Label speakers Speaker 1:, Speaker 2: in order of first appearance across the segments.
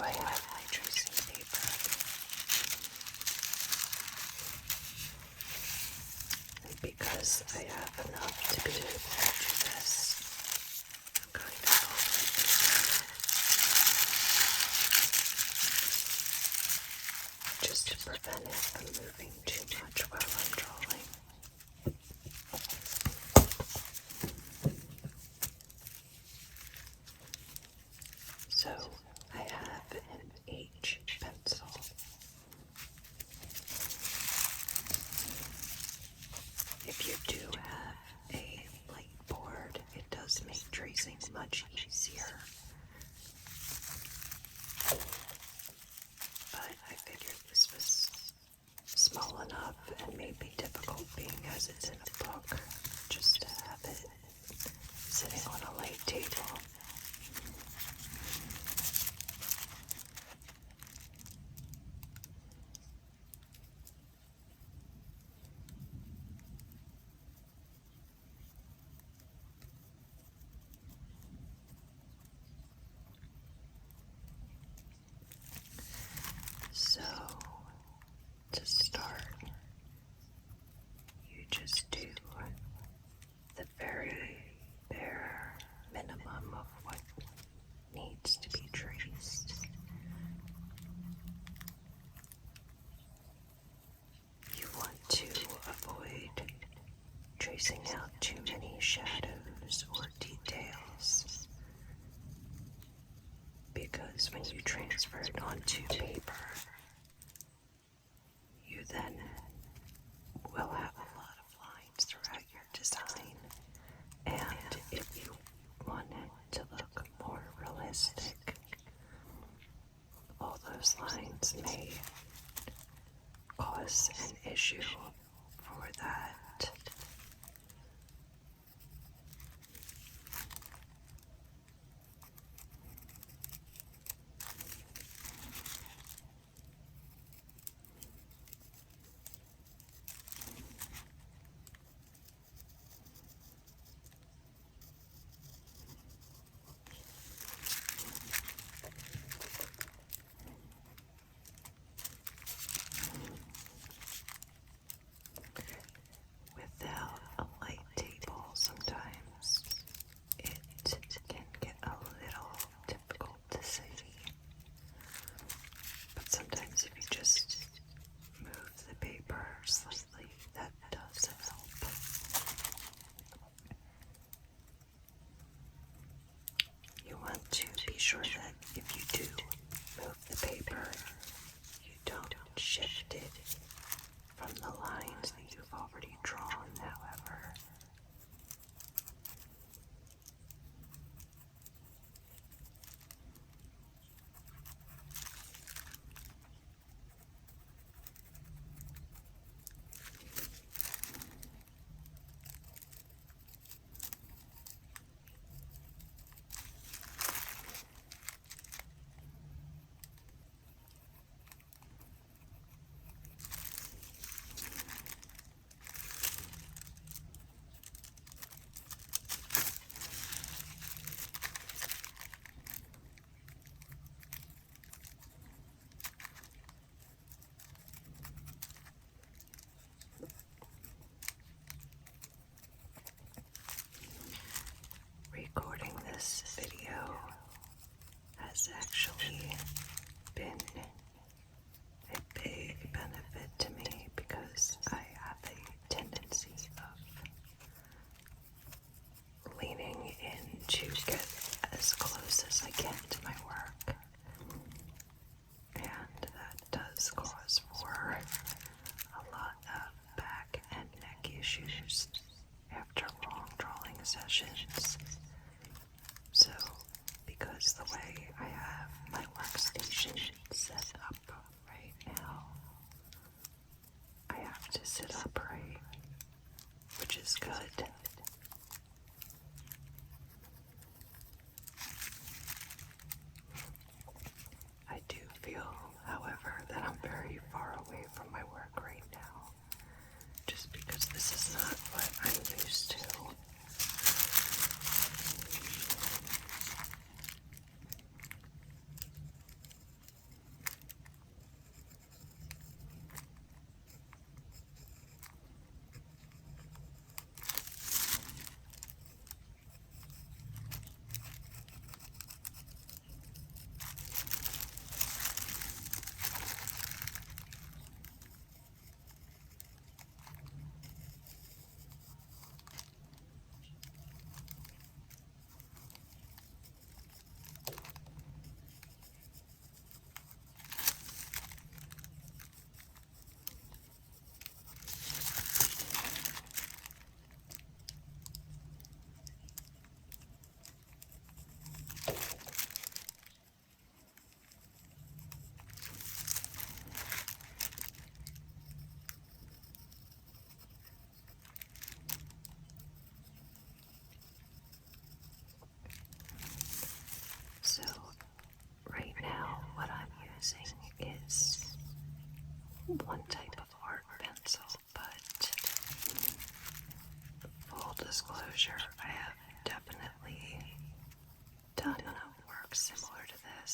Speaker 1: I have my tracing paper. And because I have enough to be able to do this, I'm going to hold it just to prevent it from moving too much while I'm drawing. So I have an H pencil. If you do have a light board, it does make tracing much easier. But I figured this was small enough and maybe difficult being as it's in a book, just to have it sitting on a light table. So, to start, you just do the very bare minimum of what needs to be traced. You want to avoid tracing out too many shadows or details, because when you transfer it onto paper, you then will have a lot of lines throughout your design, and if you want it to look more realistic, all those lines may cause an issue for that. Without a light table, sometimes it can get a little difficult to see. But sometimes if you just move the paper slightly, that does help. You want to be sure that if you do move the paper, you don't shift it from the lines that you've already drawn, however. Recording this video has actually been a big benefit to me because I have a tendency of leaning in to get as close as I can to my work, and that does cause for a lot of back and neck issues after long drawing sessions. So, because the way I have my workstation set up right now, I have to sit upright, which is good.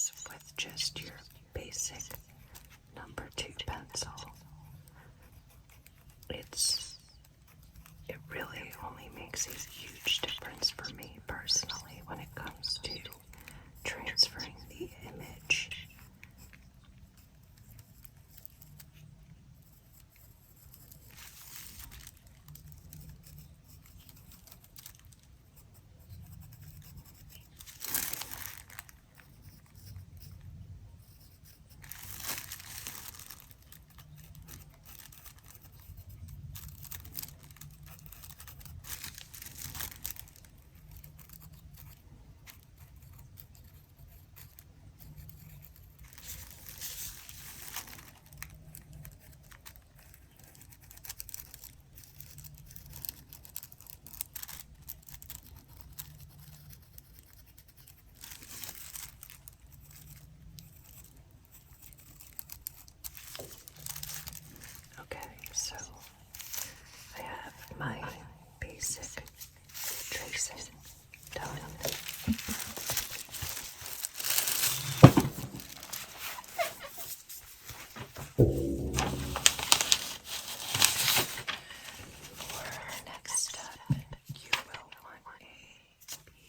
Speaker 1: works with just your basic number 2 pencil. It really only makes a huge difference for me personally when it comes to transferring the image. Okay, so I have my basic tracing done. For our next step, you will want a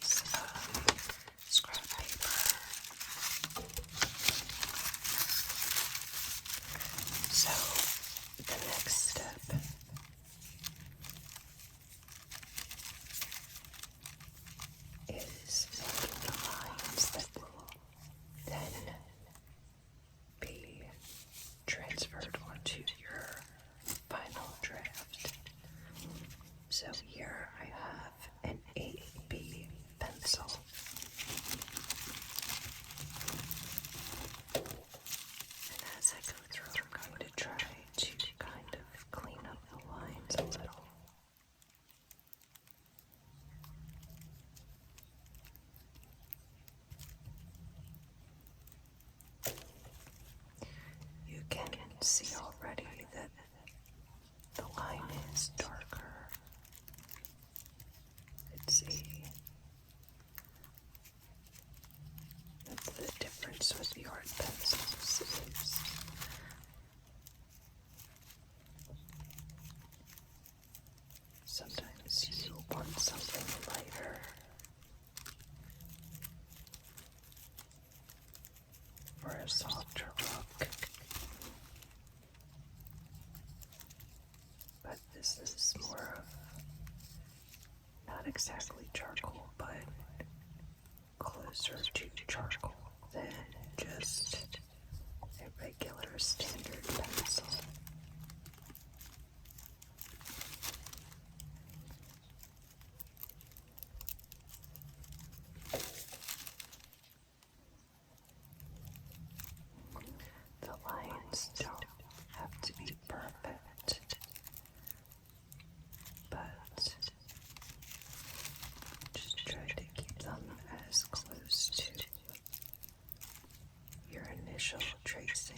Speaker 1: piece of scrap paper. So the next step is making the lines that will then be transferred onto your final draft. So here I have an 8B pencil. And as I go through, I'm going to try to kind of clean up the lines a little. You can see already that the line is darker. That's the difference with the art pencils. Sometimes you want something lighter. For a softer look. But this is more of not exactly charcoal, but closer to charcoal than just a regular standard pencil. The lines don't have to be perfect, but just try to keep them as close to your initial tracing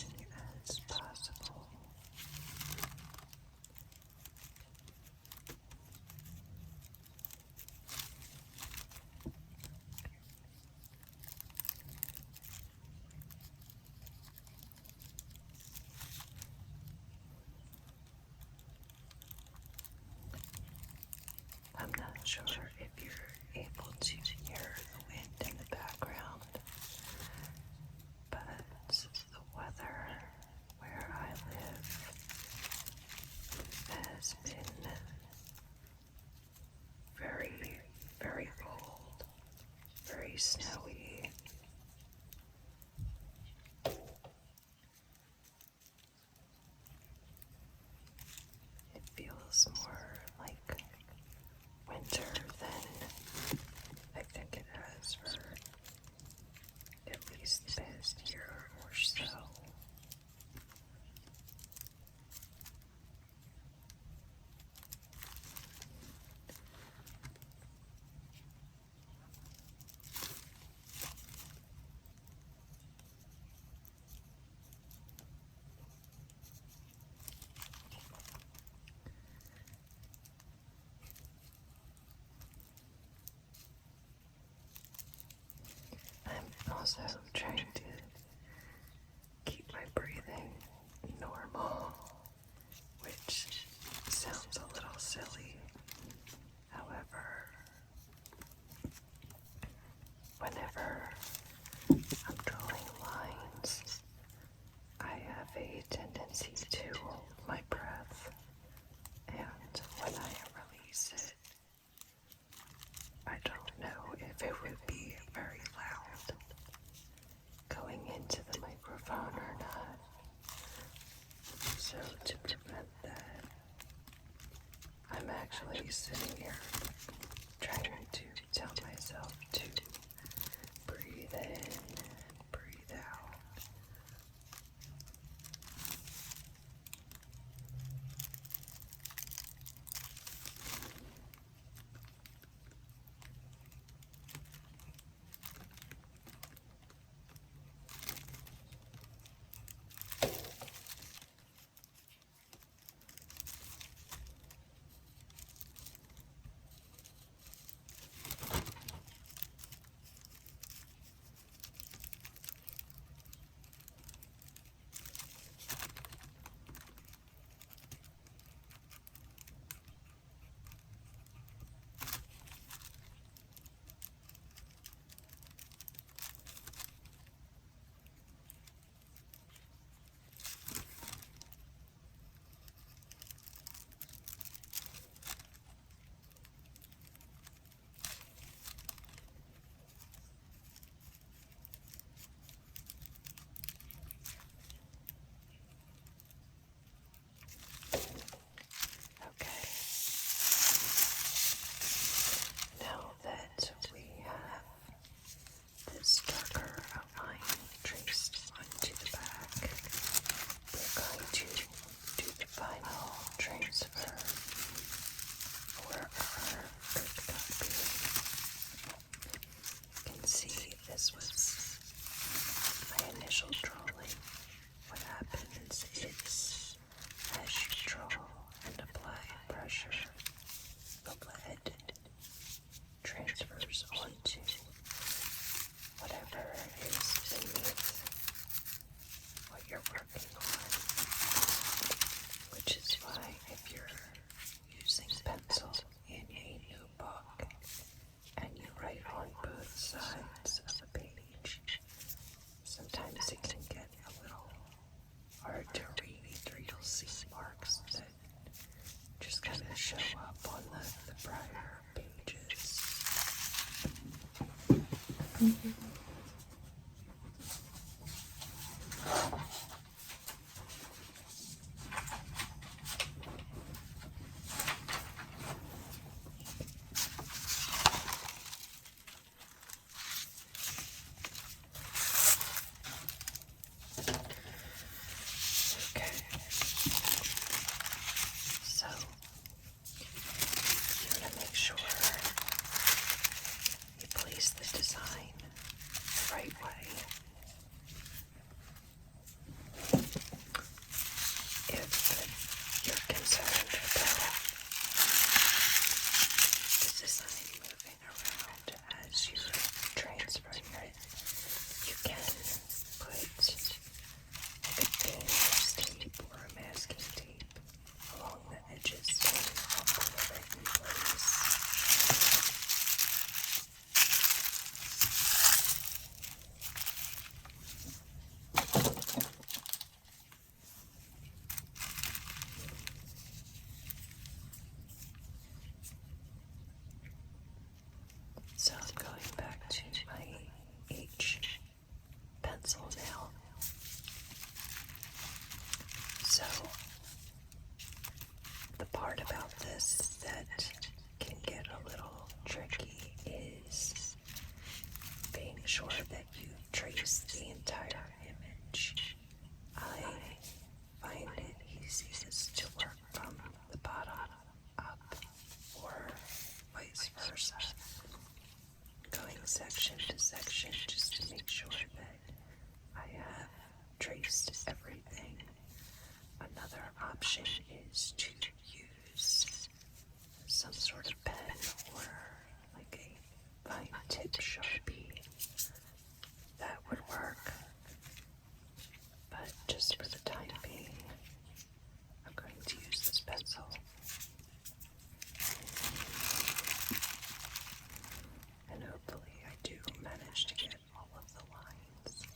Speaker 1: as possible. I'm not sure if you're able to hear the wind in the background, but the weather where I live has been very, very cold, very snowy. It feels more like winter than I think it has for at least the past year or so. actually sitting here trying to tell myself to breathe in, breathe out. Okay. Now that we have this darker outline traced onto the back, we're going to do the final transfer for our good copy. You can see this was my initial drawing. What happens is, as you draw and apply pressure, the lead transfers onto whatever is beneath what you're working on, which is why if you're using pencil in a new book and you write on both sides of the page, sometimes it can get a little hard to read. You'll see marks that just kind of show up on the prior pages. Okay. So, you want to make sure you place the design the right way. If you're concerned about the design moving around as you're transferring it, you can put a painter's tape or a masking tape along the edges to help hold it in place. So I'm going back to my H pencil now. So the part about this that can get a little tricky is being sure that you trace the entire image. I find it easiest to work from the bottom up or vice versa, going section to section just to make sure that I have traced everything. Another option is to use some sort of pen or like a fine tip Sharpie. That would work, but just for the time being, I'm going to use this pencil. And hopefully I do manage to get all of the lines.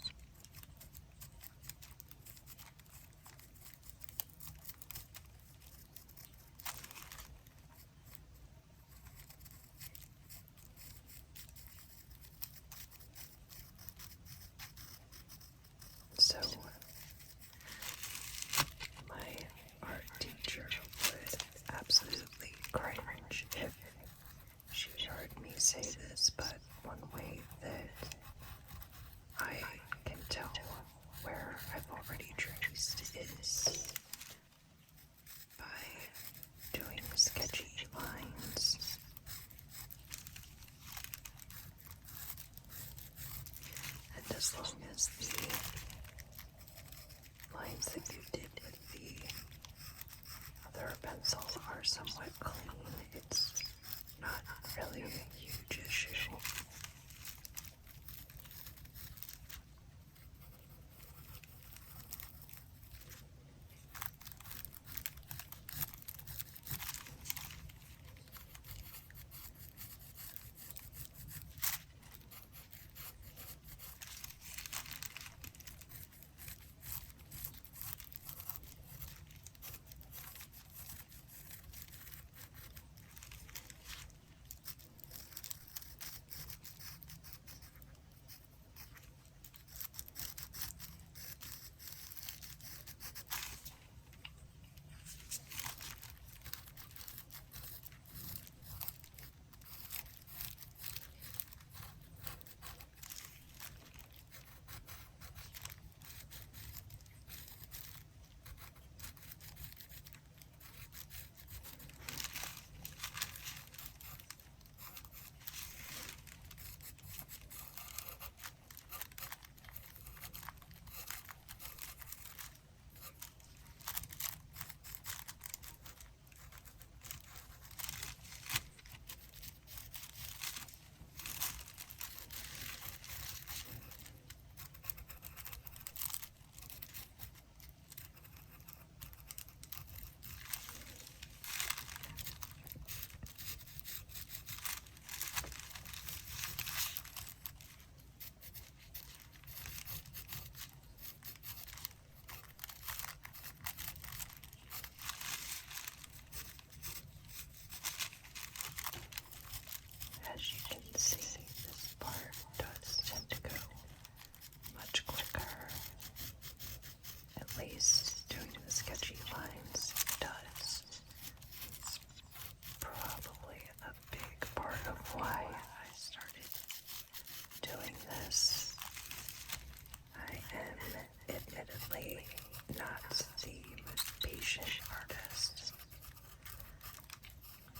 Speaker 1: it's not really a huge issue. As you can see, this part does tend to go much quicker. At least doing the sketchy lines does. It's probably a big part of why I started doing this. I am admittedly not the most patient artist.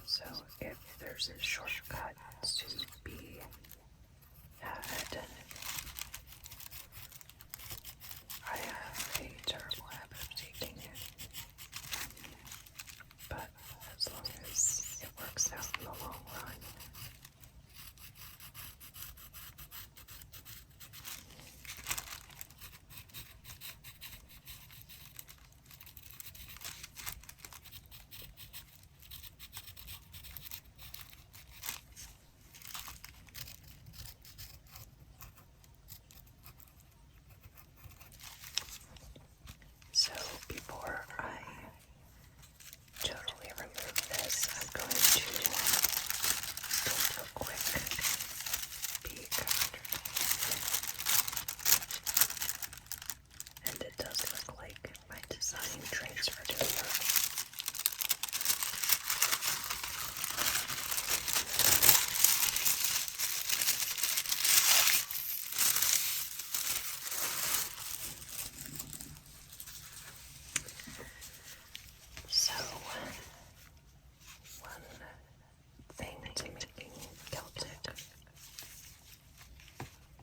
Speaker 1: So if there's a shortcut to be had, I have a terrible habit of taking it. But as long as it works out in the long run. So before I totally remove this, I'm going to take a quick peek underneath. And it does look like my design transferred over. So, one thing to making Celtic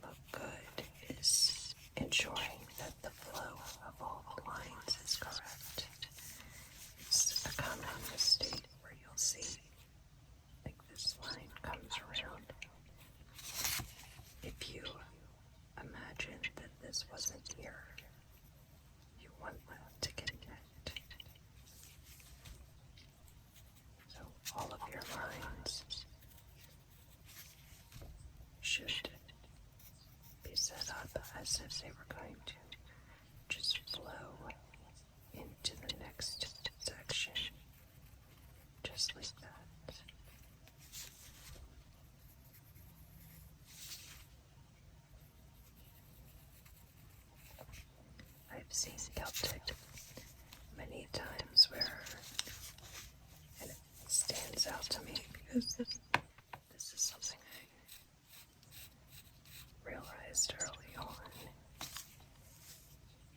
Speaker 1: look good is ensuring that the flow of all the lines is correct. It's a common mistake where you'll see, like this line comes around. If you imagine that this wasn't here, you want that to connect. So all of your lines should be set up as if they were going to just flow into the next section, just like that. I've seen Celtic many times where, and it stands out to me because this is something I realized early on.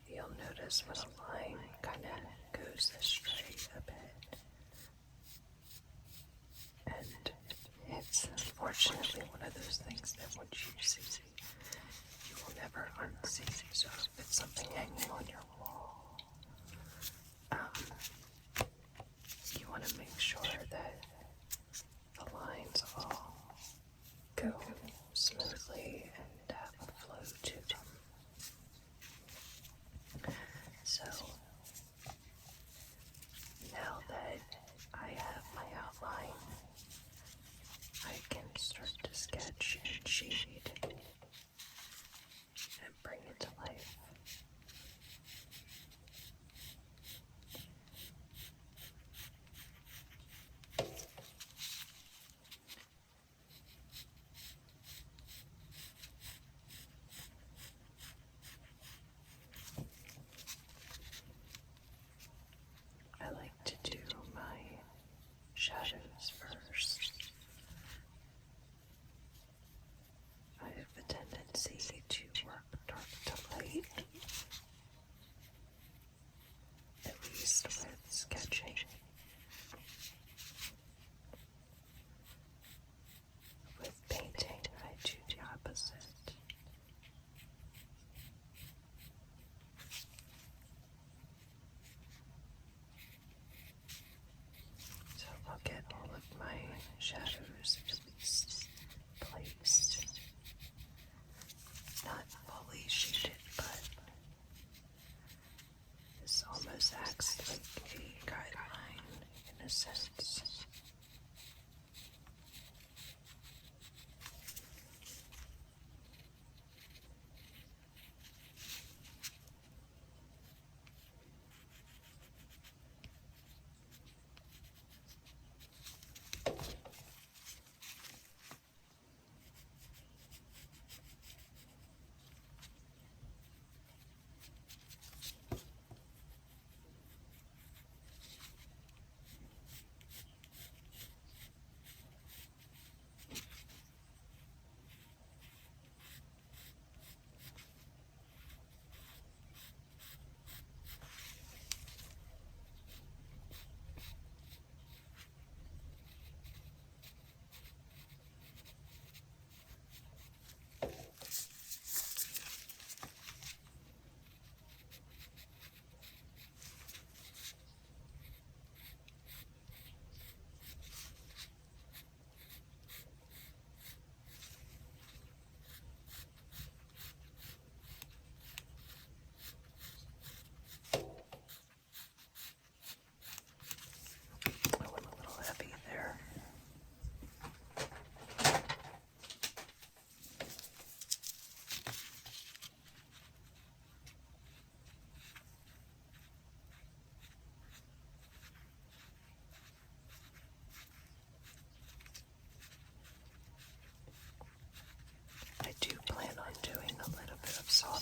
Speaker 1: You'll notice when a line kind of goes astray a bit, and it's unfortunately one of those things that once you see, you will never unsee. So if it's something hanging on your wall, you want to make sure that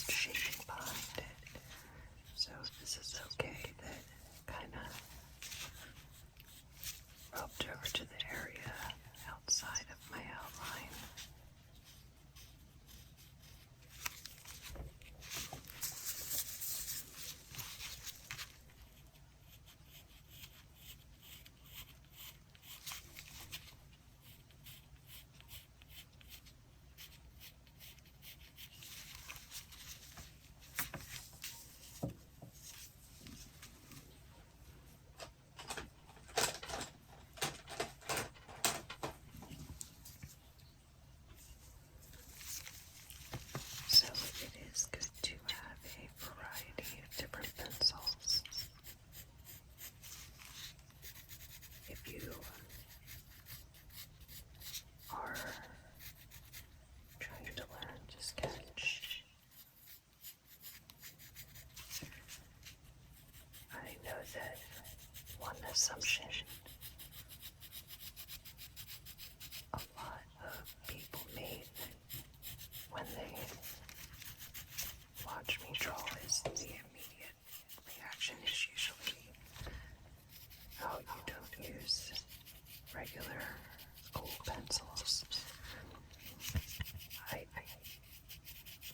Speaker 1: shading behind it. So this is okay. That kind of rubbed over to the area outside of my outline. So it is good to have a variety of different pencils. If you are trying to learn to sketch, I know that one assumption a lot of people made when they watch me draw is the immediate reaction is usually, oh, you don't use regular school pencils.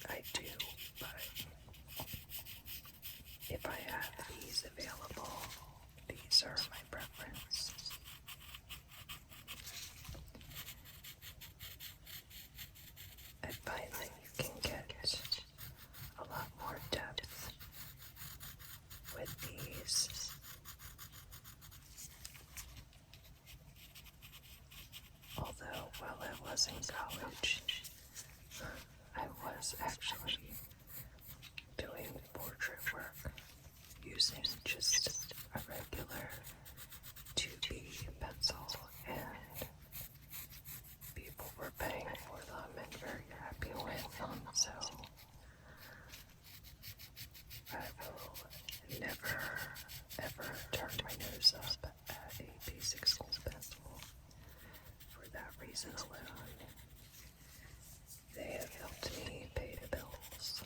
Speaker 1: I do, but if I have these available, these are my preference. I find that you can get a lot more depth with these. Although while I was in college, I was actually doing portrait work using just a regular 2B pencil, and people were paying for them and very happy with them, so I will never ever turn my nose up at a basic school pencil for that reason alone. They have helped me pay the bills.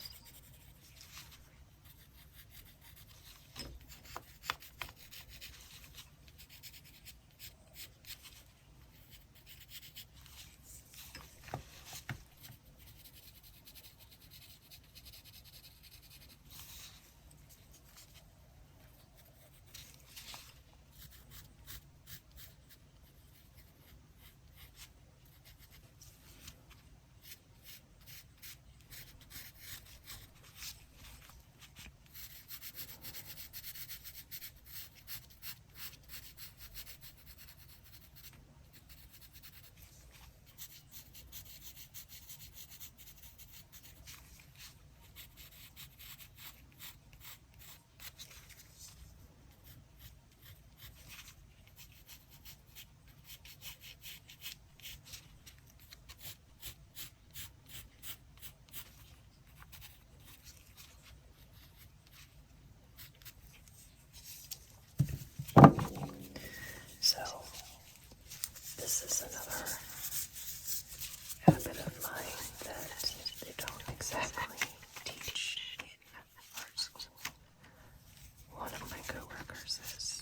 Speaker 1: So, this is another habit of mine that they don't exactly teach in art school. One of my coworkers says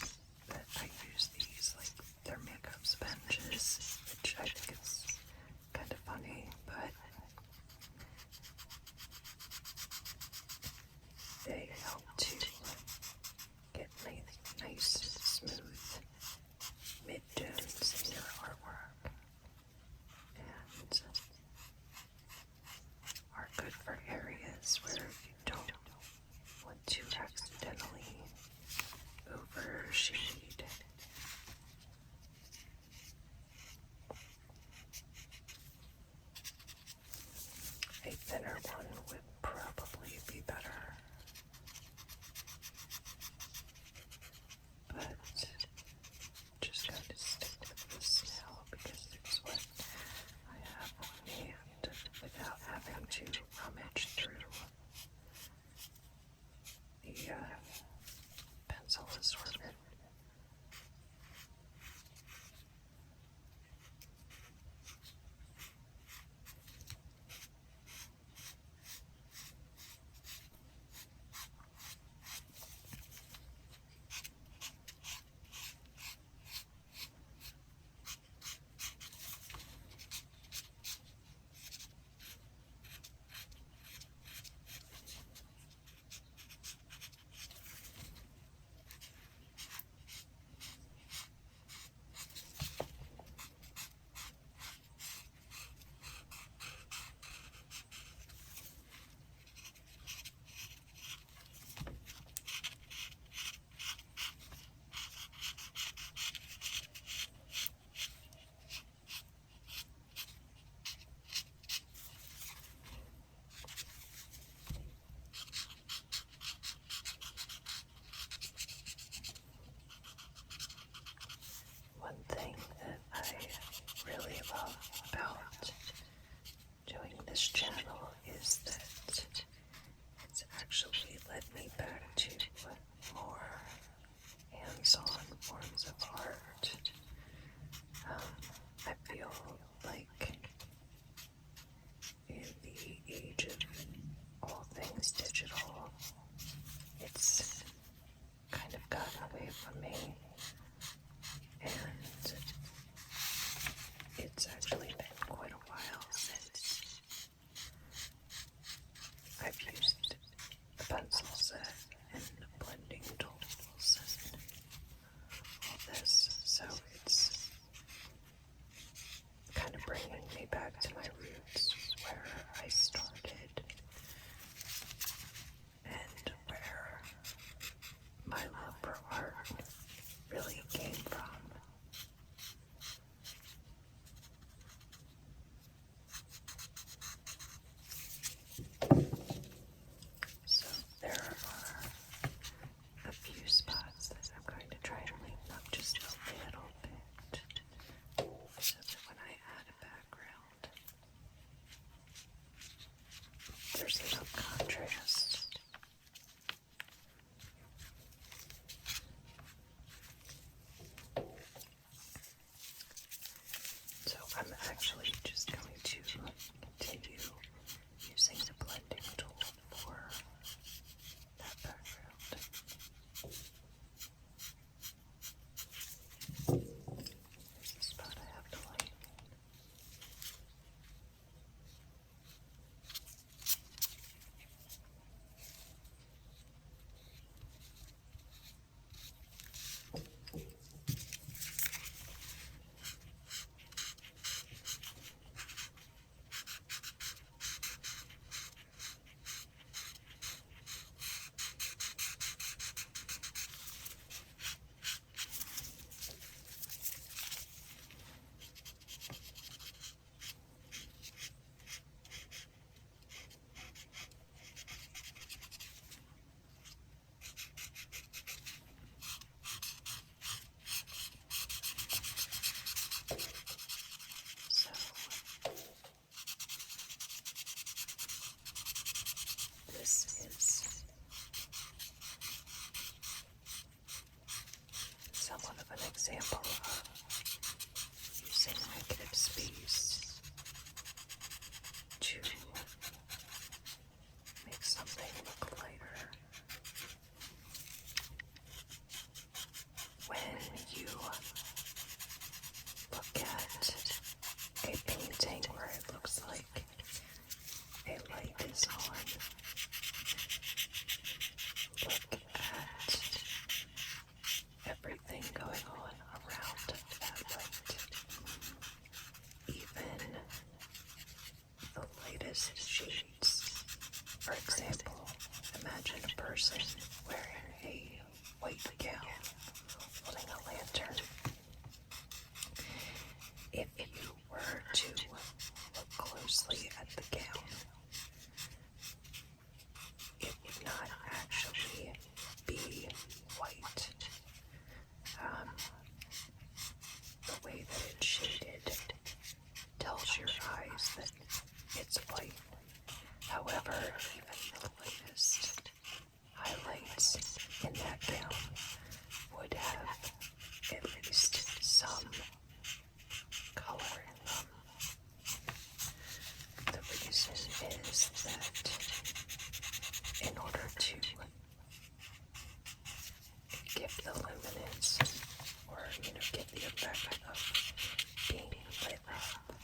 Speaker 1: that I use these like their makeup sponges, which I think is kind of funny, but they help to get nice, smooth mid-tones in your artwork, and are good for areas where you don't want to accidentally overshade. A thinner one would probably be better, but just going to stick with this now because it's what I have on hand without having to rummage through the pencil assortment. person wearing a white gown holding a lantern. If you were to look closely at the gown, it would not actually be white. The way that it's shaded tells your eyes that it's white. However, even the lightest highlights in that gown would have at least some color in them. The reason is that in order to give the luminance, or give the effect of being lit up,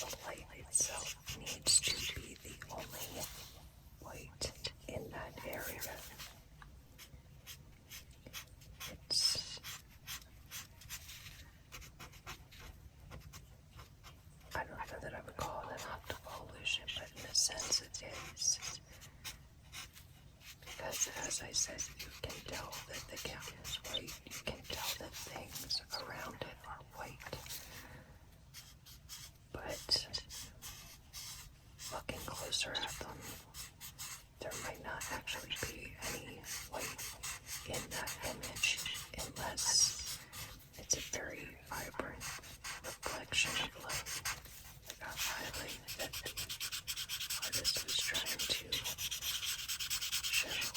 Speaker 1: the light itself needs to be the only white in that area. I don't know that I would call it an optical illusion, but in a sense it is. Because as I said, you can tell that the gown is white, you can tell that things around it are white. But looking closer at them, there might not actually be any white in that image unless it's a very vibrant reflection of light, like a highlight that the artist was trying to show.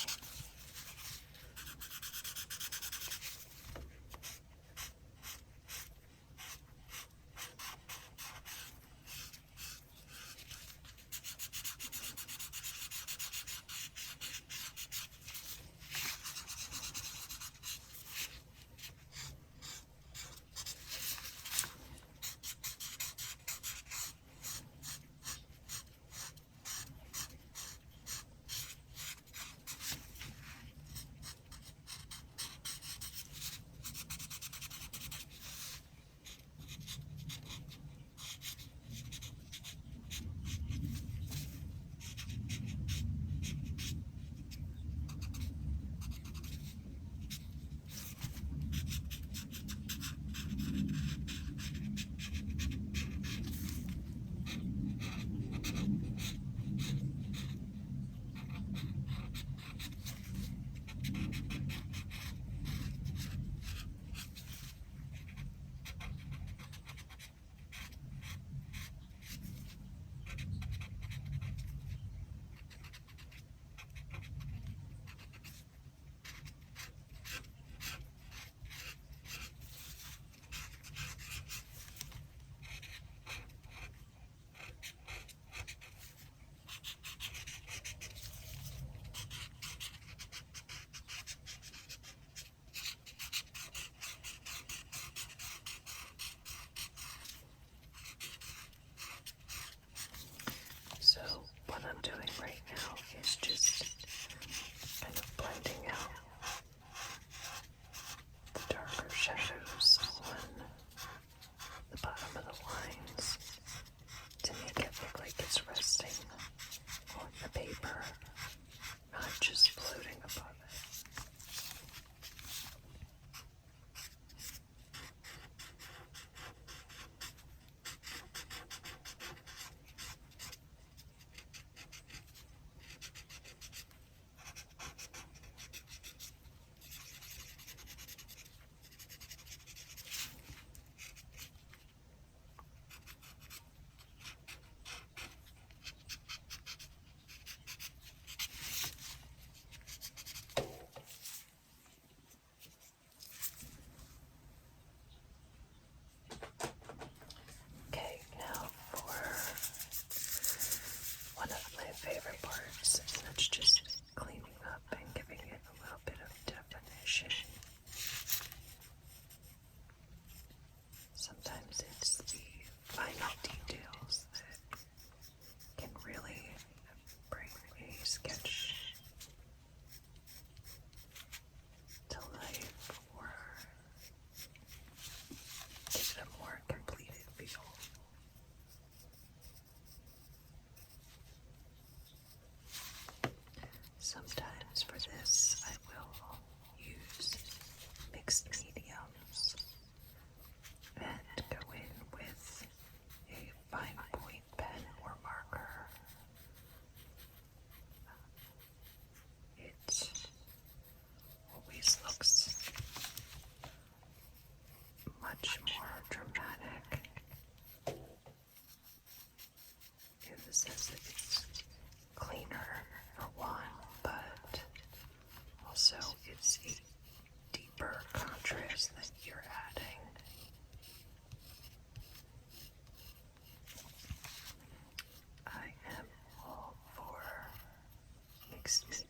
Speaker 1: makes me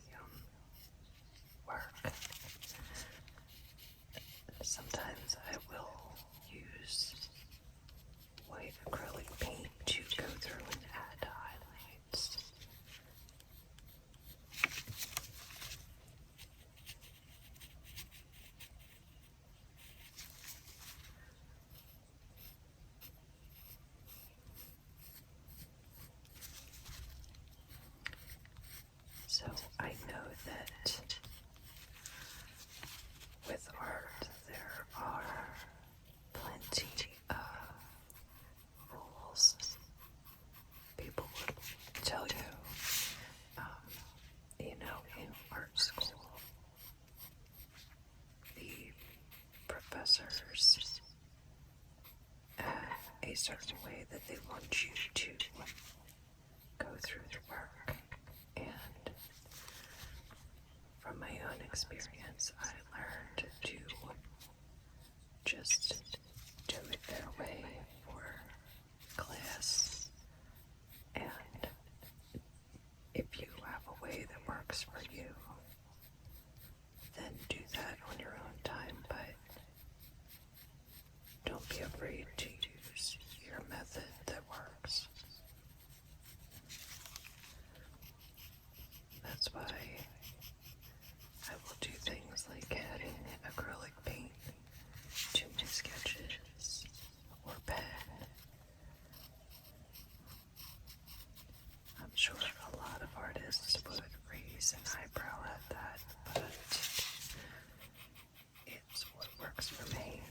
Speaker 1: work. Sometimes I will use white acrylic paint to go through and add highlights. So I know that with art there are plenty of rules. People would tell you, in art school, the professors have a certain way that they want you to go through the work. And from my own experience, I learned to just do it their way for class. And if you have a way that works for you, then do that on your own time, but don't be afraid to use your method that works. That's why I will do things like adding acrylic paint to my sketches or pen. I'm sure a lot of artists would raise an eyebrow at that, but it's what works for me.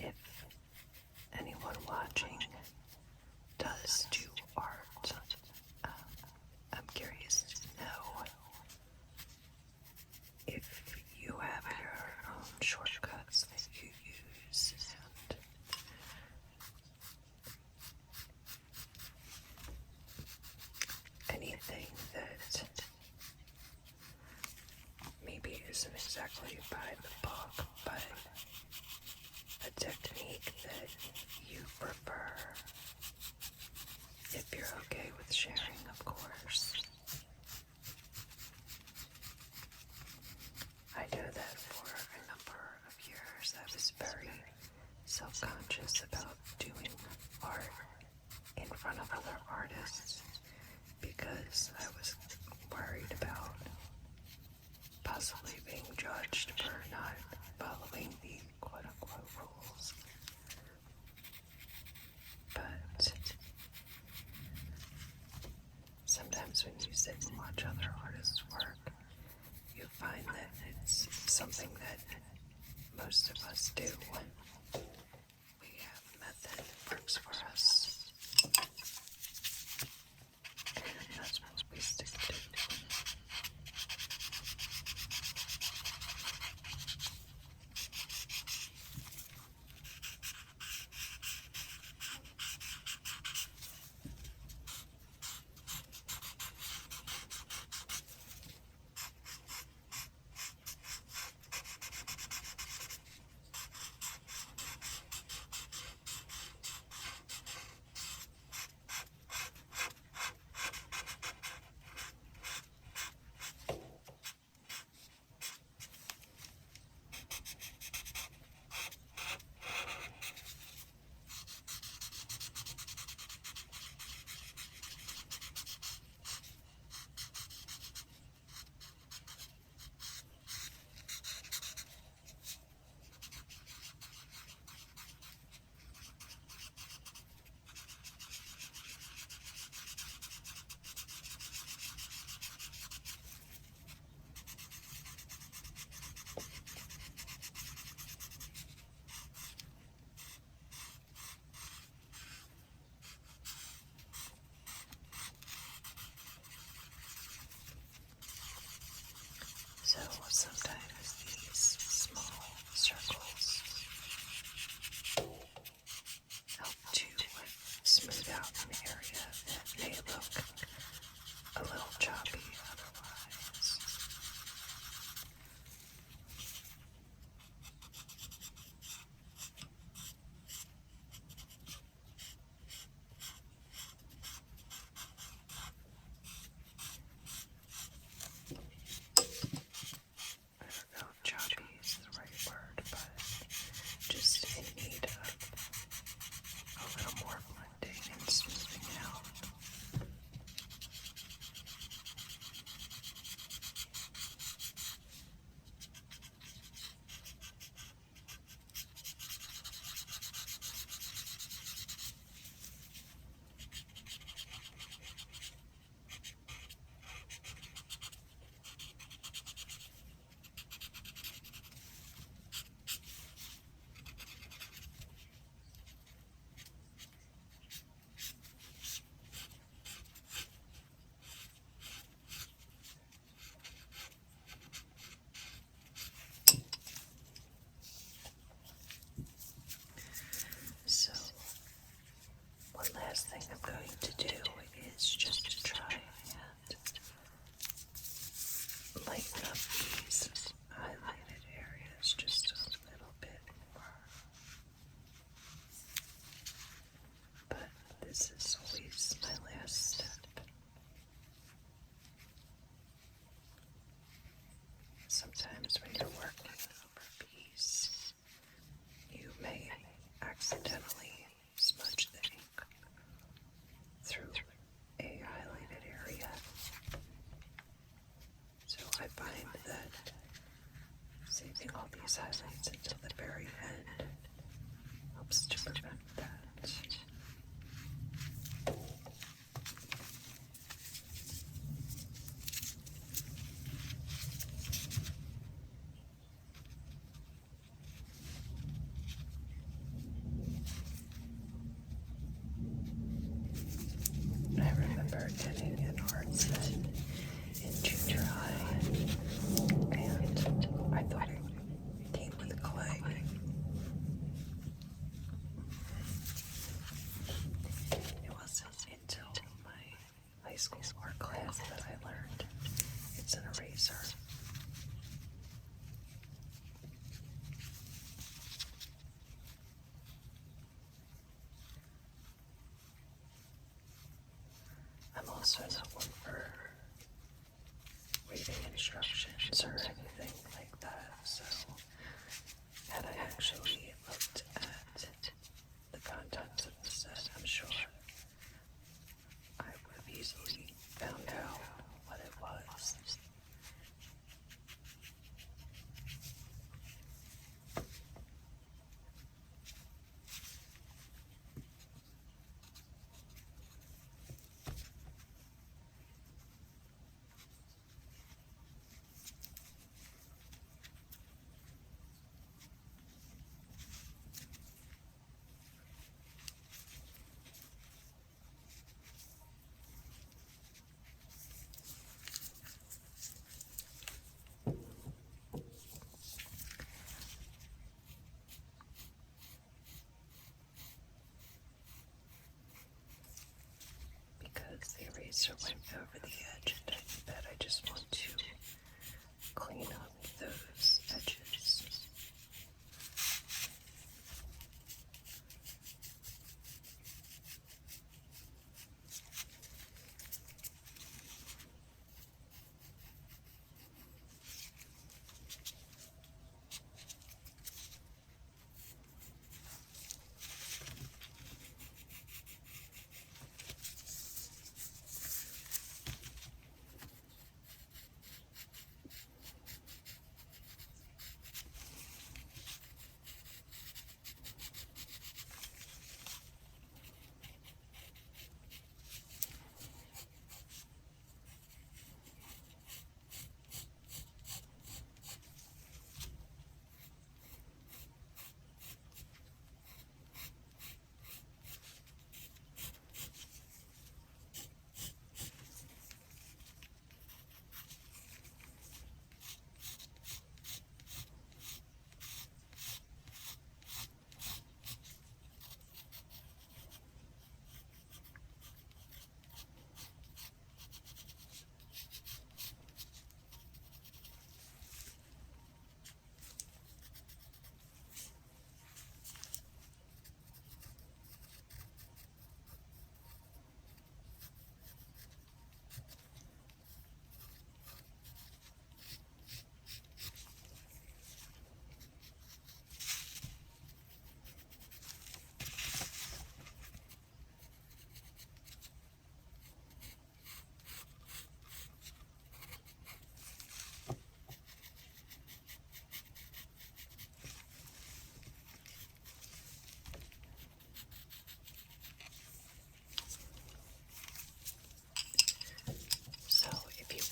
Speaker 1: If anyone watching does do art, I'm curious to know if you have your own shortcuts that you use and anything that maybe isn't exactly by the book, but a technique that you prefer, if you're okay with sharing, of course. I know that for a number of years I was very self-conscious about doing art in front of other artists because I was worried about possibly being judged for not following the quote-unquote rules. But sometimes when you sit and watch other artists work, you find that it's something that most of us do. We have a method that works for us, and that's what we stick to. look a little choppy otherwise. I don't know if choppy is the right word, but just in need of a little more blending and smoothing out. So, one last thing I'm going to do is just to try and lighten up these highlighted areas just a little bit more. But this is always my last step. Sometimes when you're working over a piece, you may accidentally smudge the ink through a highlighted area. So I find that saving all these highlights until the very end helps to prevent that. I remember getting an art set in junior high, and I thought it came with clay. It wasn't until my high school art class that I learned it's an eraser. I'm also not one for reading instructions or anything like that, so had I actually looked at the contents of the set, I'm sure I would have easily found out what it was. Because the eraser went over the edge, and I bet I just want to clean up those edges.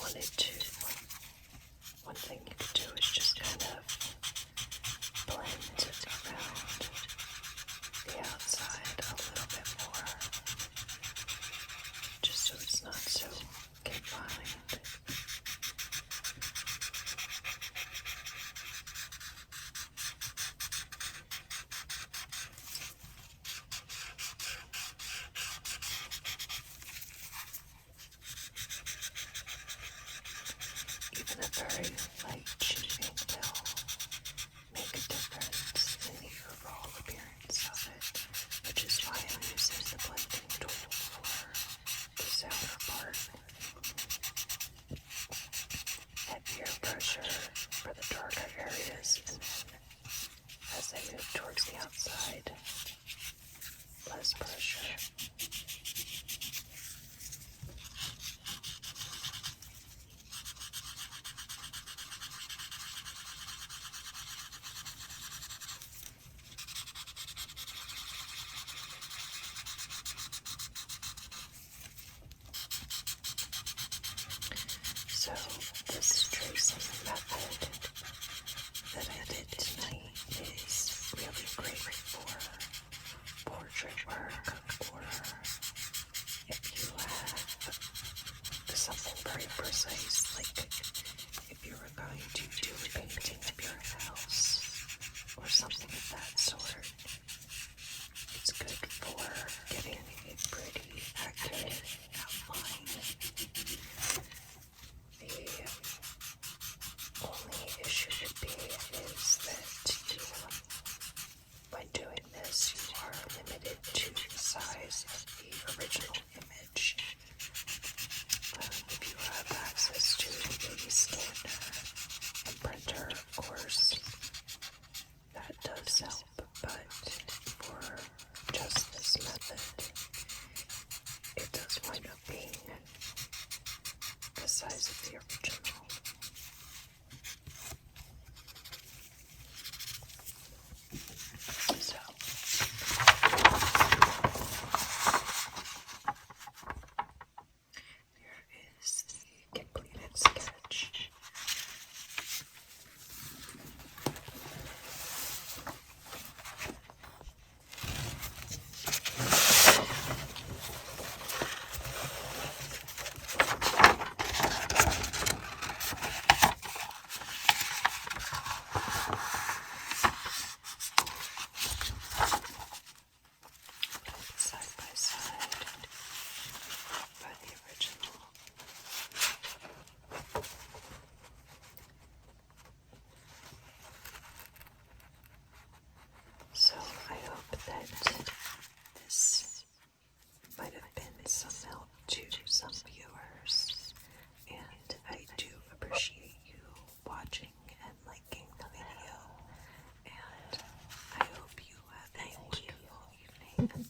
Speaker 1: wanted to, one thing you could do is just kind of blend it around the outside a little bit more, just so it's not so confined. Even a very light shading will make a difference in the overall appearance of it, which is why I'm using the blending tool for this outer part. Heavier pressure for the darker areas, and then as I move towards the outside, less pressure. So this tracing method that I did tonight is really great for portrait work, or if you have something very precise, like if you were going to do a painting of your house or something of that sort. It's good for getting a pretty accurate outline. The only issue would be is that you, when doing this, you are limited to the size of the original image. If you have access to a scanner and printer, of course, that does help, but for just this method, it does wind up being the size of the original. So, here is the completed sketch. Side by side by the original. So I hope that this might have been some help to some viewers, and I do appreciate you watching and liking the video, and I hope you have a wonderful evening.